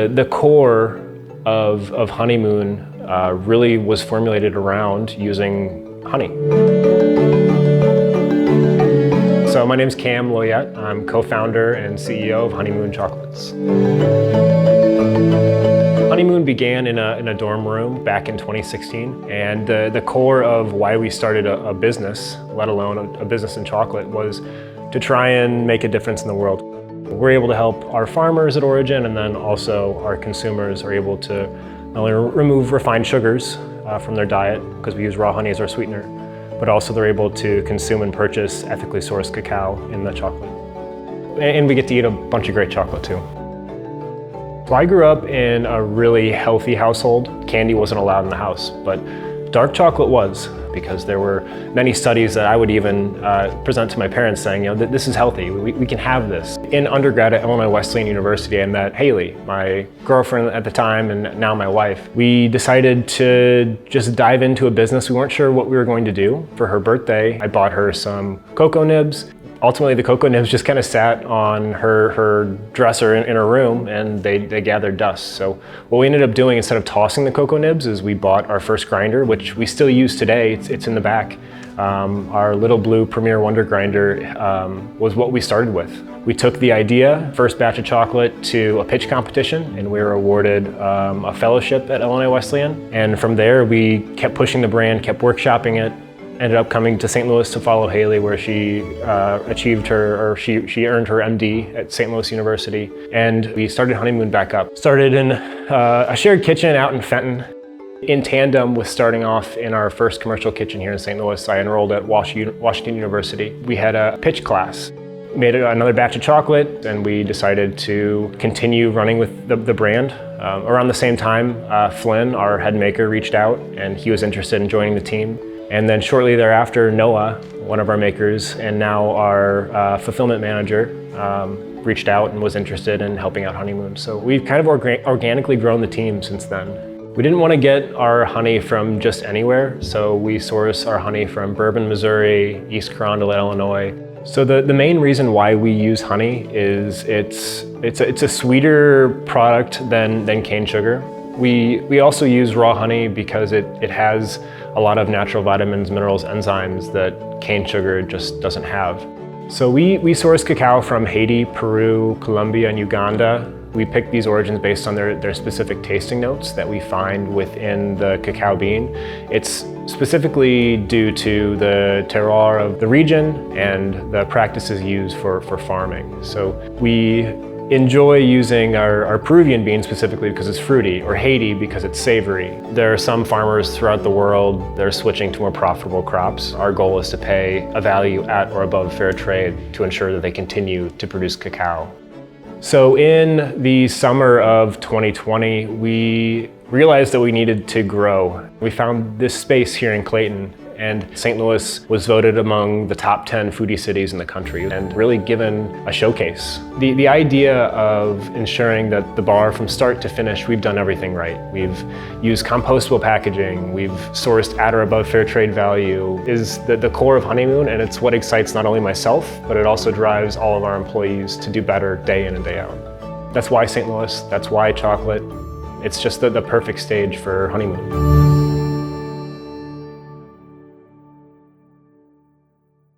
The core of Honeymoon really was formulated around using honey. So my name's Cam Loyette. I'm co-founder and CEO of Honeymoon Chocolates. Honeymoon began in a dorm room back in 2016, and the core of why we started a business, let alone a business in chocolate, was to try and make a difference in the world. We're able to help our farmers at origin, and then also our consumers are able to not only remove refined sugars from their diet, because we use raw honey as our sweetener, but also they're able to consume and purchase ethically sourced cacao in the chocolate. And we get to eat a bunch of great chocolate too. So I grew up in a really healthy household. Candy wasn't allowed in the house, but dark chocolate was, because there were many studies that I would even present to my parents saying, you know, this is healthy, we can have this. In undergrad at Illinois Wesleyan University, I met Haley, my girlfriend at the time and now my wife. We decided to just dive into a business. We weren't sure what we were going to do. For her birthday, I bought her some cocoa nibs. Ultimately, the cocoa nibs just kind of sat on her dresser in her room, and they gathered dust. So what we ended up doing, instead of tossing the cocoa nibs, is we bought our first grinder, which we still use today. It's in the back. Our little blue Premier Wonder grinder was what we started with. We took the idea, first batch of chocolate, to a pitch competition, and we were awarded a fellowship at Illinois Wesleyan. And from there, we kept pushing the brand, kept workshopping it. Ended up coming to St. Louis to follow Haley, where she she earned her MD at St. Louis University. And we started Honeymoon back up. Started in a shared kitchen out in Fenton. In tandem with starting off in our first commercial kitchen here in St. Louis, I enrolled at Washington University. We had a pitch class. Made another batch of chocolate, and we decided to continue running with the brand. Around the same time, Flynn, our head maker, reached out, and he was interested in joining the team. And then shortly thereafter, Noah, one of our makers, and now our fulfillment manager, reached out and was interested in helping out Honeymoon. So we've kind of organically grown the team since then. We didn't want to get our honey from just anywhere, so we source our honey from Bourbon, Missouri, East Carondelet, Illinois. So the main reason why we use honey is it's a sweeter product than cane sugar. We also use raw honey because it has a lot of natural vitamins, minerals, enzymes that cane sugar just doesn't have. So we source cacao from Haiti, Peru, Colombia, and Uganda. We pick these origins based on their specific tasting notes that we find within the cacao bean. It's specifically due to the terroir of the region and the practices used for farming. So we enjoy using our Peruvian bean specifically because it's fruity, or Haiti because it's savory. There are some farmers throughout the world that are switching to more profitable crops. Our goal is to pay a value at or above fair trade to ensure that they continue to produce cacao. So in the summer of 2020, we realized that we needed to grow. We found this space here in Clayton, and St. Louis was voted among the top 10 foodie cities in the country and really given a showcase. The idea of ensuring that the bar from start to finish, we've done everything right. We've used compostable packaging, we've sourced at or above fair trade value, is the core of Honeymoon, and it's what excites not only myself, but it also drives all of our employees to do better day in and day out. That's why St. Louis, that's why chocolate. It's just the perfect stage for Honeymoon.